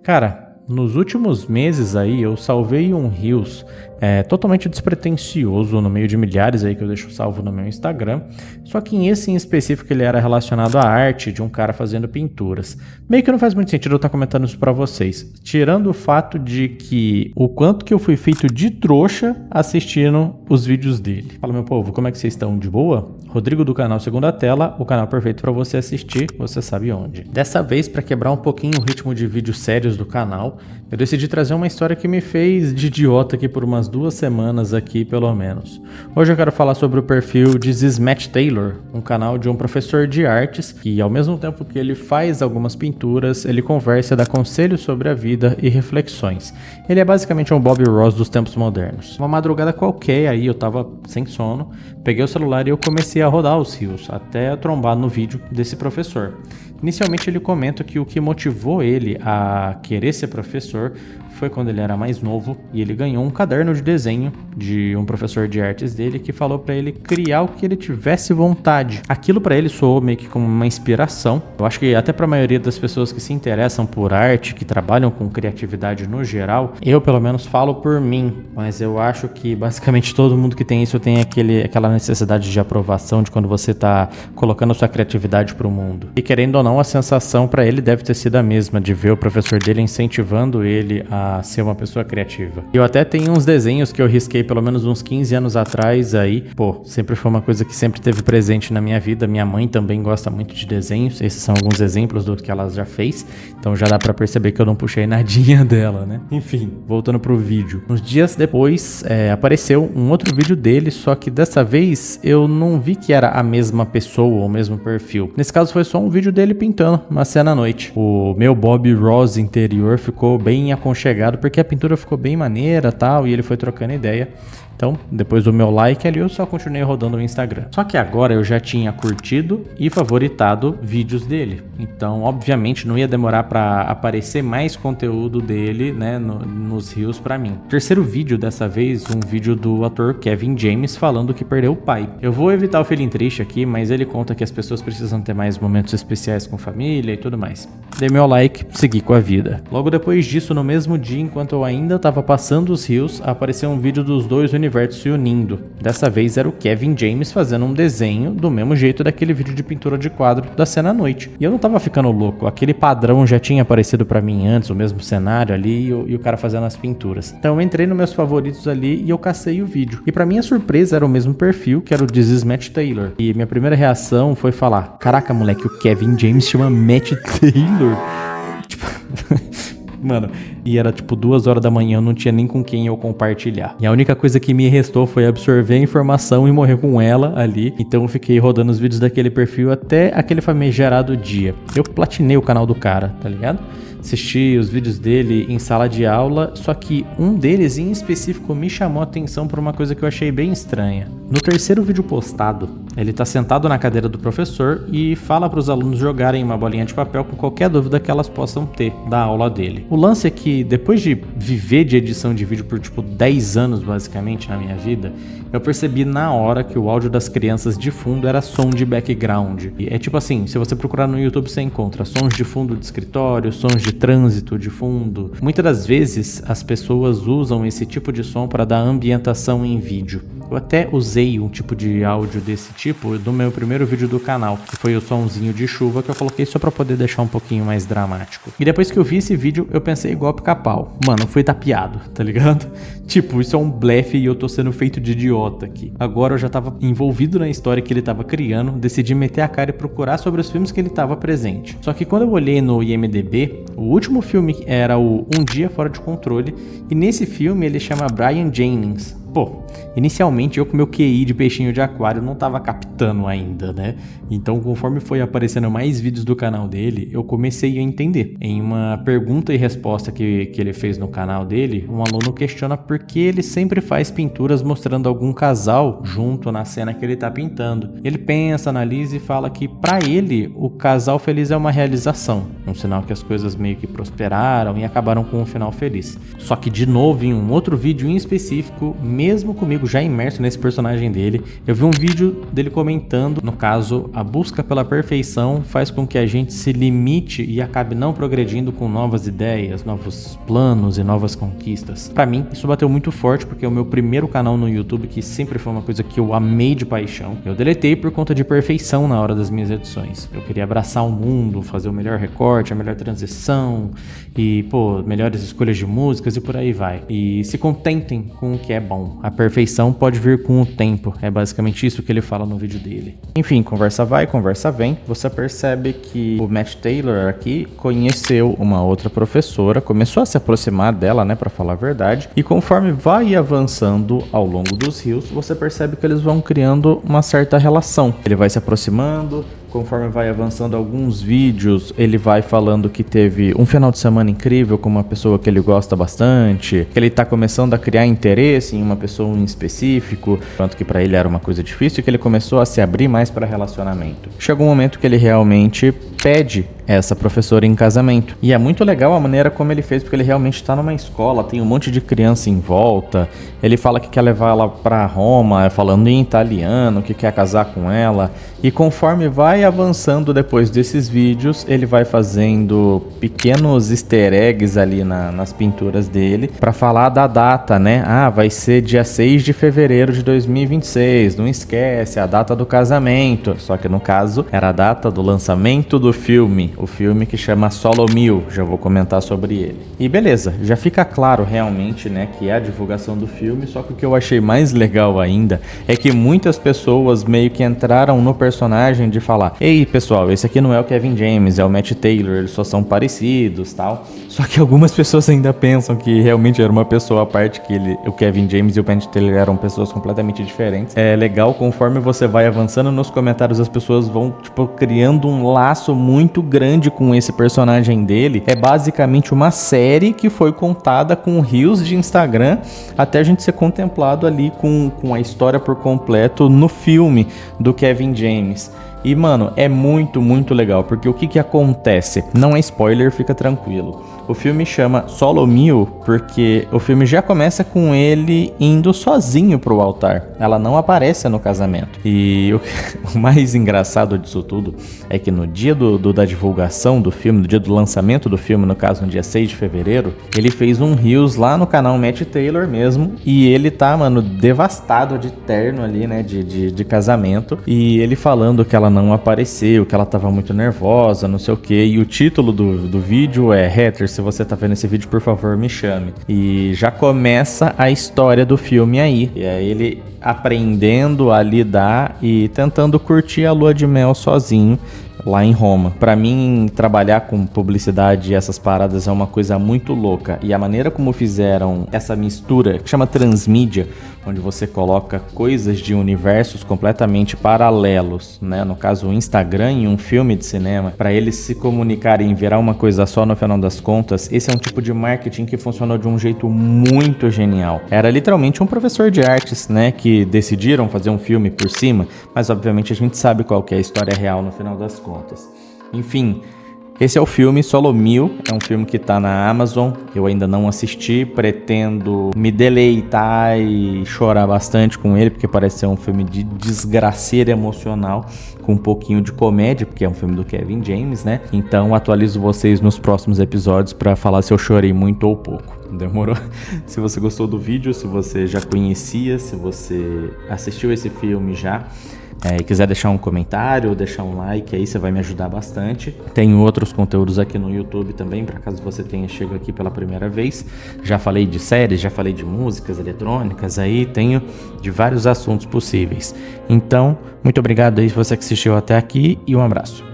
Cara, nos últimos meses aí eu salvei um Reels totalmente despretensioso no meio de milhares aí que eu deixo salvo no meu Instagram. Só que esse em específico ele era relacionado à arte de um cara fazendo pinturas. Meio que não faz muito sentido eu estar comentando isso pra vocês. Tirando o fato de que o quanto que eu fui feito de trouxa assistindo os vídeos dele. Fala, meu povo, como é que vocês estão? De boa? Rodrigo do canal Segunda Tela, o canal perfeito para você assistir, você sabe onde. Dessa vez, para quebrar um pouquinho o ritmo de vídeos sérios do canal, eu decidi trazer uma história que me fez de idiota aqui por umas 2 semanas aqui, pelo menos. Hoje eu quero falar sobre o perfil This is Matt Taylor, um canal de um professor de artes que, ao mesmo tempo que ele faz algumas pinturas, ele conversa e dá conselhos sobre a vida e reflexões. Ele é basicamente um Bob Ross dos tempos modernos. Uma madrugada qualquer aí, eu tava sem sono, peguei o celular e eu comecei a rodar os rios, até trombar no vídeo desse professor. Inicialmente ele comenta que o que motivou ele a querer ser professor foi quando ele era mais novo e ele ganhou um caderno de desenho de um professor de artes dele que falou pra ele criar o que ele tivesse vontade. Aquilo pra ele soou meio que como uma inspiração. Eu acho que até pra maioria das pessoas que se interessam por arte, que trabalham com criatividade no geral, eu pelo menos falo por mim, mas eu acho que basicamente todo mundo que tem isso tem aquela necessidade de aprovação de quando você tá colocando sua criatividade pro mundo. E querendo ou não, a sensação pra ele deve ter sido a mesma, de ver o professor dele incentivando ele a ser uma pessoa criativa. Eu até tenho uns desenhos que eu risquei pelo menos uns 15 anos atrás aí. Pô, sempre foi uma coisa que sempre teve presente na minha vida. Minha mãe também gosta muito de desenhos. Esses são alguns exemplos do que ela já fez. Então já dá pra perceber que eu não puxei nadinha dela, né? Enfim, voltando pro vídeo. Uns dias depois, apareceu um outro vídeo dele, só que dessa vez eu não vi que era a mesma pessoa ou o mesmo perfil. Nesse caso foi só um vídeo dele pintando uma cena à noite. O meu Bob Ross interior ficou bem aconchegado porque a pintura ficou bem maneira, tal, e ele foi trocando ideia. Então, depois do meu like ali, eu só continuei rodando o Instagram. Só que agora eu já tinha curtido e favoritado vídeos dele. Então, obviamente, não ia demorar para aparecer mais conteúdo dele, né, nos Reels para mim. Terceiro vídeo dessa vez, um vídeo do ator Kevin James falando que perdeu o pai. Eu vou evitar o feeling triste aqui, mas ele conta que as pessoas precisam ter mais momentos especiais com família e tudo mais. Dei meu like, segui com a vida. Logo depois disso, no mesmo dia, enquanto eu ainda estava passando os Reels, apareceu um vídeo dos dois universos se unindo. Dessa vez era o Kevin James fazendo um desenho do mesmo jeito daquele vídeo de pintura de quadro da cena à noite. E eu não tava ficando louco, aquele padrão já tinha aparecido pra mim antes, o mesmo cenário ali e o cara fazendo as pinturas. Então eu entrei nos meus favoritos ali e eu cacei o vídeo. E pra minha surpresa era o mesmo perfil, que era o This is Matt Taylor. E minha primeira reação foi falar: caraca, moleque, o Kevin James chama Matt Taylor? Tipo... Mano, e era tipo 2 horas da manhã, eu não tinha nem com quem eu compartilhar. E a única coisa que me restou foi absorver a informação e morrer com ela ali. Então eu fiquei rodando os vídeos daquele perfil até aquele famigerado dia. Eu platinei o canal do cara, tá ligado? Assisti os vídeos dele em sala de aula, só que um deles em específico me chamou a atenção por uma coisa que eu achei bem estranha. No terceiro vídeo postado, ele tá sentado na cadeira do professor e fala para os alunos jogarem uma bolinha de papel com qualquer dúvida que elas possam ter da aula dele. O lance é que depois de viver de edição de vídeo por tipo 10 anos basicamente na minha vida, eu percebi na hora que o áudio das crianças de fundo era som de background. E é tipo assim, se você procurar no YouTube você encontra sons de fundo de escritório, sons de trânsito de fundo. Muitas das vezes as pessoas usam esse tipo de som para dar ambientação em vídeo. Eu até usei um tipo de áudio desse tipo no meu primeiro vídeo do canal, que foi o somzinho de chuva que eu coloquei só pra poder deixar um pouquinho mais dramático. E depois que eu vi esse vídeo, eu pensei igual pica-pau. Mano, fui tapeado, tá ligado? Tipo, isso é um blefe e eu tô sendo feito de idiota aqui. Agora eu já tava envolvido na história que ele tava criando, decidi meter a cara e procurar sobre os filmes que ele tava presente. Só que quando eu olhei no IMDb, o último filme era o Um Dia Fora de Controle, e nesse filme ele chama Brian Jennings. Pô, inicialmente eu com meu QI de peixinho de aquário não tava captando ainda, né? Então conforme foi aparecendo mais vídeos do canal dele, eu comecei a entender. Em uma pergunta e resposta que ele fez no canal dele, um aluno questiona por que ele sempre faz pinturas mostrando algum casal junto na cena que ele tá pintando. Ele pensa, analisa e fala que pra ele o casal feliz é uma realização, um sinal que as coisas meio que prosperaram e acabaram com um final feliz. Só que de novo em um outro vídeo em específico, mesmo comigo já imerso nesse personagem dele, eu vi um vídeo dele comentando, no caso, a busca pela perfeição faz com que a gente se limite e acabe não progredindo com novas ideias, novos planos e novas conquistas. Pra mim, isso bateu muito forte porque é o meu primeiro canal no YouTube, que sempre foi uma coisa que eu amei de paixão. Eu deletei por conta de perfeição na hora das minhas edições. Eu queria abraçar o mundo, fazer o melhor recorte, a melhor transição e, melhores escolhas de músicas e por aí vai. E se contentem com o que é bom. A perfeição pode vir com o tempo. É basicamente isso que ele fala no vídeo dele. Enfim, conversa vai, conversa vem. Você percebe que o Matt Taylor aqui conheceu uma outra professora, começou a se aproximar dela, né, pra falar a verdade. E conforme vai avançando ao longo dos rios, você percebe que eles vão criando uma certa relação. Ele vai se aproximando. Conforme vai avançando alguns vídeos, ele vai falando que teve um final de semana incrível com uma pessoa que ele gosta bastante, que ele tá começando a criar interesse em uma pessoa em específico, tanto que pra ele era uma coisa difícil, que ele começou a se abrir mais para relacionamento. Chega um momento que ele realmente pede essa professora em casamento. E é muito legal a maneira como ele fez, porque ele realmente tá numa escola, tem um monte de criança em volta, ele fala que quer levar ela pra Roma, falando em italiano, que quer casar com ela, e conforme vai avançando depois desses vídeos, ele vai fazendo pequenos easter eggs ali nas pinturas dele, pra falar da data, né? Vai ser dia 6 de fevereiro de 2026, não esquece, a data do casamento, só que no caso, era a data do lançamento do filme, o filme que chama Solo Mio, já vou comentar sobre ele. E beleza, já fica claro realmente, né, que é a divulgação do filme, só que o que eu achei mais legal ainda é que muitas pessoas meio que entraram no personagem de falar: ei pessoal, esse aqui não é o Kevin James, é o Matt Taylor, eles só são parecidos, tal. Só que algumas pessoas ainda pensam que realmente era uma pessoa à parte, que o Kevin James e o Matt Taylor eram pessoas completamente diferentes. É legal, conforme você vai avançando nos comentários, as pessoas vão, criando um laço muito grande com esse personagem dele. É basicamente uma série que foi contada com rios de Instagram até a gente ser contemplado ali com a história por completo no filme do Kevin James. E, mano, é muito, muito legal, porque o que acontece? Não é spoiler, fica tranquilo. O filme chama Solo Mio porque o filme já começa com ele indo sozinho pro altar. Ela não aparece no casamento. E o mais engraçado disso tudo é que no dia da divulgação do filme, no dia do lançamento do filme, no caso no dia 6 de fevereiro, ele fez um Reels lá no canal Matt Taylor mesmo, e ele tá, mano, devastado de terno ali, né, de casamento, e ele falando que ela não apareceu, que ela tava muito nervosa, não sei o que, e o título do vídeo é Hater, se você tá vendo esse vídeo, por favor, me chame. E já começa a história do filme aí. E aí ele aprendendo a lidar e tentando curtir a lua de mel sozinho lá em Roma. Pra mim, trabalhar com publicidade e essas paradas é uma coisa muito louca. E a maneira como fizeram essa mistura, que chama transmídia, onde você coloca coisas de universos completamente paralelos, né? No caso, o Instagram e um filme de cinema, para eles se comunicarem e virar uma coisa só no final das contas, esse é um tipo de marketing que funcionou de um jeito muito genial. Era literalmente um professor de artes, né? Que decidiram fazer um filme por cima, mas obviamente a gente sabe qual que é a história real no final das contas. Enfim, esse é o filme Solo Mio, é um filme que tá na Amazon, eu ainda não assisti, pretendo me deleitar e chorar bastante com ele, porque parece ser um filme de desgraceira emocional, com um pouquinho de comédia, porque é um filme do Kevin James, né? Então atualizo vocês nos próximos episódios pra falar se eu chorei muito ou pouco. Demorou? Se você gostou do vídeo, se você já conhecia, se você assistiu esse filme já, e quiser deixar um comentário ou deixar um like, aí você vai me ajudar bastante. Tenho outros conteúdos aqui no YouTube também, para caso você tenha chegado aqui pela primeira vez. Já falei de séries, já falei de músicas eletrônicas, aí tenho de vários assuntos possíveis. Então, muito obrigado aí se você que assistiu até aqui e um abraço.